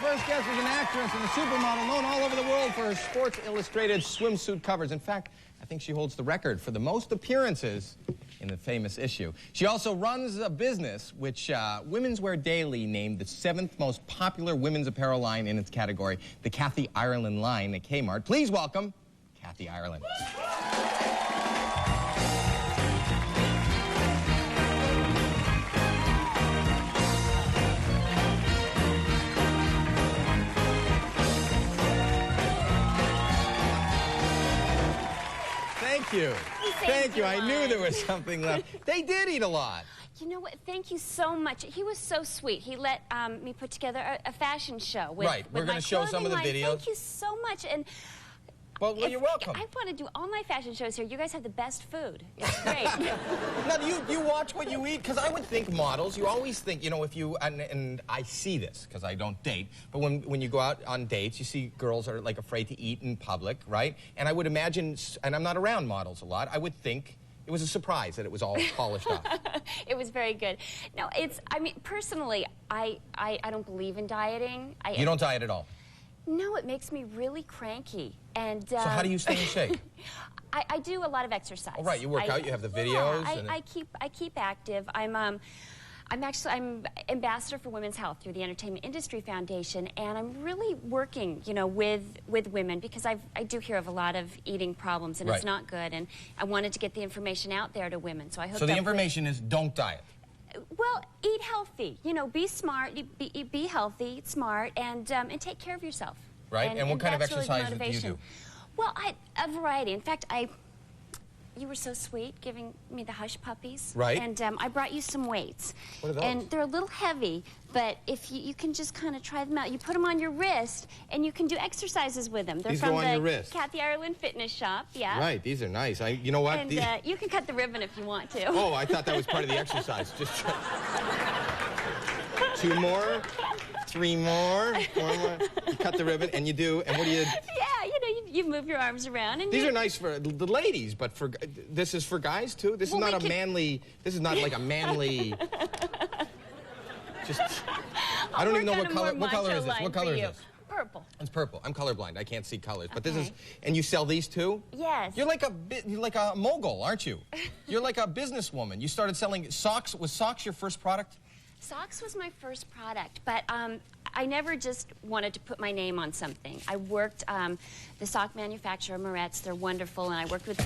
first guest is an actress and a supermodel known all over the world for her Sports Illustrated swimsuit covers. In fact, I think she holds the record for the most appearances in the famous issue. She also runs a business which Women's Wear Daily named the 7th most popular women's apparel line in its category, the Kathy Ireland line at Kmart. Please welcome Kathy Ireland. Thank you. Thank you. I knew there was something left. They did eat a lot. You know what? Thank you so much. He was so sweet. He let me put together a fashion show with We're going to show some of the videos. Thank you so much. And well, you're welcome. I want to do all my fashion shows here. You guys have the best food. It's great. Now, do you watch what you eat? Because I would think models, you always think, you know, if you, and I see this because I don't date, but when you go out on dates, you see girls are like afraid to eat in public, right? And I would imagine, and I'm not around models a lot, I would think it was a surprise that it was all polished off. It was very good. No, I mean, personally, I don't believe in dieting. You don't diet at all? No, it makes me really cranky. And so how do you stay in shape? I do a lot of exercise. Oh, right, you work out, you have the videos. Yeah, I keep active. I'm ambassador for women's health through the Entertainment Industry Foundation, and I'm really working, you know, with women because I do hear of a lot of eating problems, and it's not good. And I wanted to get the information out there to women, so I hope. So the information is don't diet. Well, eat healthy. You know, be smart, be healthy, smart, and take care of yourself. Right. And what kind of exercises do you do? Well, a variety. In fact, you were so sweet giving me the hush puppies. Right. And I brought you some weights. What are those? And they're a little heavy, but if you can just kind of try them out. You put them on your wrist, and you can do exercises with them. They're these from go on your wrist. Kathy Ireland Fitness Shop. Yeah. Right. These are nice. You know what? And you can cut the ribbon if you want to. Oh, I thought that was part of the exercise. Just 2 more, 3 more, 4 more. You cut the ribbon, and you do. And what do you? Yeah, you know, you move your arms around. And these are nice for the ladies, but this is for guys too. This is not a manly. This is not like a manly. Just. I don't even know what color. What color is this? What color is this? Purple. It's purple. I'm colorblind. I can't see colors. But this is. And you sell these too? Yes. You're like a mogul, aren't you? You're like a businesswoman. You started selling socks. Was socks your first product? Socks was my first product, but I never just wanted to put my name on something. I worked, the sock manufacturer, Moretz, they're wonderful, and I worked with...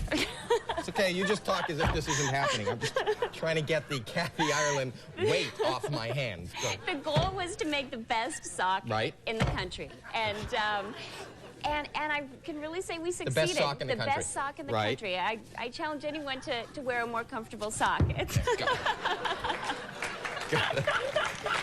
It's okay, you just talk as if this isn't happening. I'm just trying to get the Kathy Ireland weight off my hands. Go. The goal was to make the best sock in the country, and I can really say we succeeded. The best sock in the country. The best sock in the country. I challenge anyone to wear a more comfortable sock.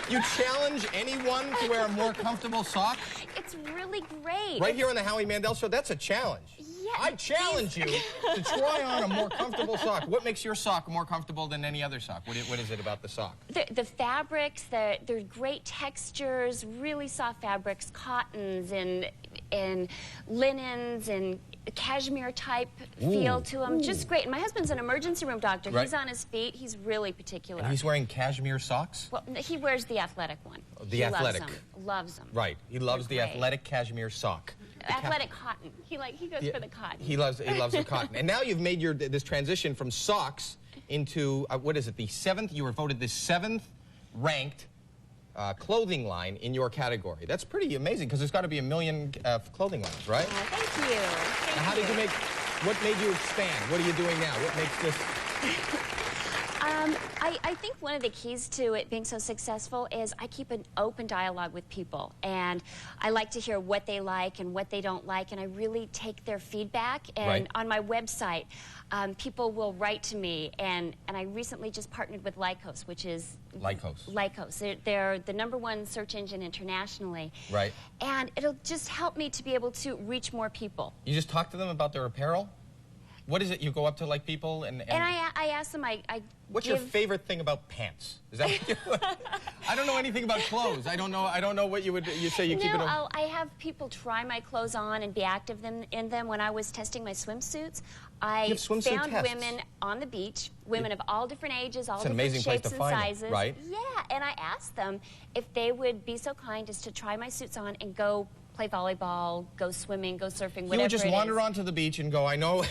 You challenge anyone to wear a more comfortable sock? It's really great. Right here on the Howie Mandel Show, that's a challenge. Yeah, I challenge you to try on a more comfortable sock. What makes your sock more comfortable than any other sock? What is it about the sock? The fabrics, they're great textures, really soft fabrics, cottons and linens and cashmere type feel to them. Just great. And my husband's an emergency room doctor. He's on his feet. He's really particular. And he's wearing cashmere socks? Well, he wears the athletic one. The athletic. Loves them. Right. He loves the athletic cashmere sock. Athletic cotton. He goes for the cotton. He loves the cotton. And now you've made this transition from socks into what is it? The 7th. You were voted the 7th ranked clothing line in your category. That's pretty amazing because there's got to be a million clothing lines, right? Oh, thank you. Now, how did you make? What made you expand? What are you doing now? What makes this? I think one of the keys to it being so successful is I keep an open dialogue with people, and I like to hear what they like and what they don't like, and I really take their feedback. And on my website, people will write to me, and I recently just partnered with Lycos, which is Lycos. They're the #1 search engine internationally. Right. And it'll just help me to be able to reach more people. You just talk to them about their apparel? What is it? You go up to like people and I ask them. What's your favorite thing about pants? Is that what you, I don't know anything about clothes. I don't know what you say you keep it on. I have people try my clothes on and be active in them. When I was testing my swimsuits, I found women on the beach, women of all different ages, all different shapes and sizes. Right? Yeah, and I asked them if they would be so kind as to try my suits on and go play volleyball, go swimming, go surfing, whatever. You would just wander onto the beach and go, I know.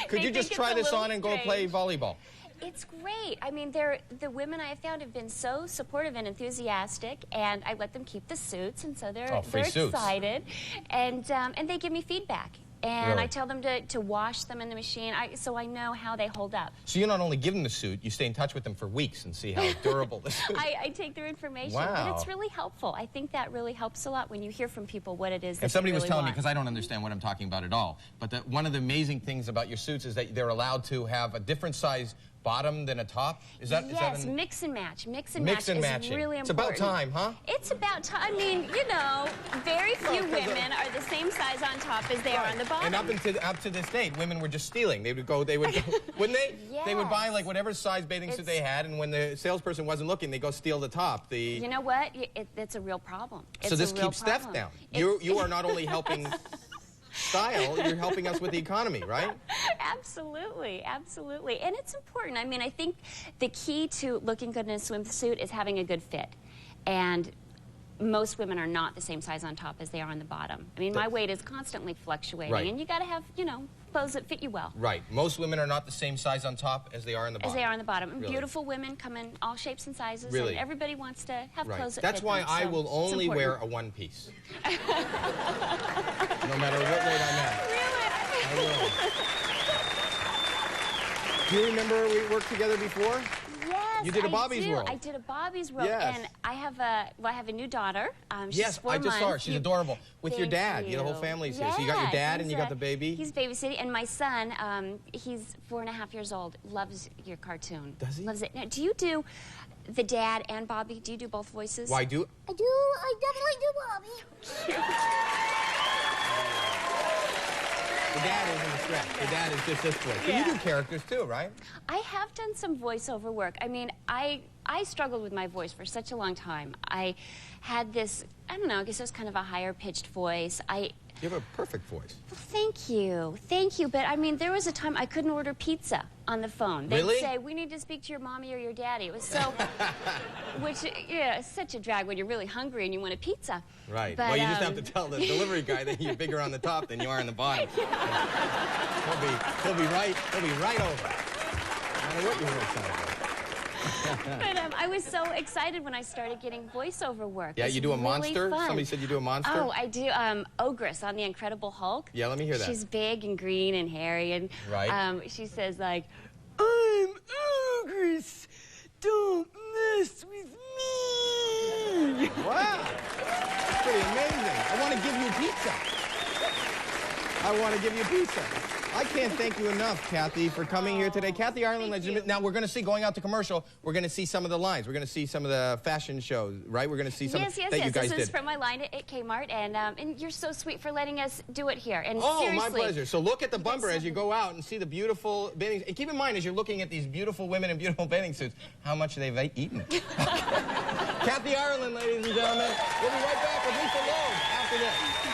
Could you just try this on and go play volleyball? It's great. I mean, the women I have found have been so supportive and enthusiastic, and I let them keep the suits, and so they're excited, and they give me feedback. And I tell them to wash them in the machine, so I know how they hold up. So you not only give them the suit, you stay in touch with them for weeks and see how durable the suit is. I take their information, and it's really helpful. I think that really helps a lot when you hear from people what it is that and somebody they really was telling want. me, because I don't understand what I'm talking about at all, but one of the amazing things about your suits is that they're allowed to have a different size bottom than a top? Yes, mix and match. Mix and match is really important. It's about time, huh? It's about time. I mean, you know, very few women are the same size on top as they are on the bottom. And up to this date, women were just stealing. They would go, wouldn't they? Yes. They would buy like whatever size bathing suit they had, and when the salesperson wasn't looking, they go steal the top. You know what? It's a real problem. So this keeps theft down. You are not only helping style, you're helping us with the economy, right? Absolutely, absolutely. And it's important. I mean, I think the key to looking good in a swimsuit is having a good fit. And most women are not the same size on top as they are on the bottom. I mean, my weight is constantly fluctuating, and you got to have, you know, clothes that fit you well. Right. Most women are not the same size on top as they are on the bottom. As they are on the bottom. And beautiful women come in all shapes and sizes, and everybody wants to have clothes that That's fit why them, I will only wear a one-piece. No matter what weight I'm at. Really? I will. Do you remember we worked together before? Yes, you did a Bobby's World. I did a Bobby's World, and I have a new daughter. She's 4 I just saw her. She's adorable. With your dad, Thank you. The whole family's here. So you got your dad and you got the baby. He's babysitting, and my son, he's 4.5 years old. Loves your cartoon. Does he? Loves it. Now, do you do the dad and Bobby? Do you do both voices? Well, I do. I definitely do, Bobby. The dad is in the script. The dad is just this voice. But you do characters too, right? I have done some voiceover work. I mean, I struggled with my voice for such a long time. I had this, I don't know, I guess it was kind of a higher-pitched voice. You have a perfect voice. Well, thank you. Thank you. But, I mean, there was a time I couldn't order pizza on the phone. They'd say, we need to speak to your mommy or your daddy. It was so, which, yeah, it's such a drag when you're really hungry and you want a pizza. Right. But, well, you just have to tell the delivery guy that you're bigger on the top than you are on the bottom. He'll be right over. No matter what your voice sounds like. But I was so excited when I started getting voiceover work. Yeah, you do a monster? Fun. Somebody said you do a monster? Oh, I do. Ogress on The Incredible Hulk. Yeah, let me hear that. She's big and green and hairy, and she says, like, I'm Ogress. Don't mess with me. Wow. That's pretty amazing. I want to give you pizza. I want to give you pizza. I can't thank you enough, Kathy, for coming here today. Kathy Ireland, ladies and gentlemen. Now, we're going to see, going out to commercial, we're going to see some of the lines. We're going to see some of the fashion shows, right? We're going to see some that you guys did. This is from my line at Kmart, and you're so sweet for letting us do it here. And oh, seriously, my pleasure. So look at the bumper as you go out and see the beautiful bathing. And keep in mind, as you're looking at these beautiful women in beautiful bathing suits, how much they've eaten. Kathy Ireland, ladies and gentlemen. We'll be right back with Lisa Loeb after this.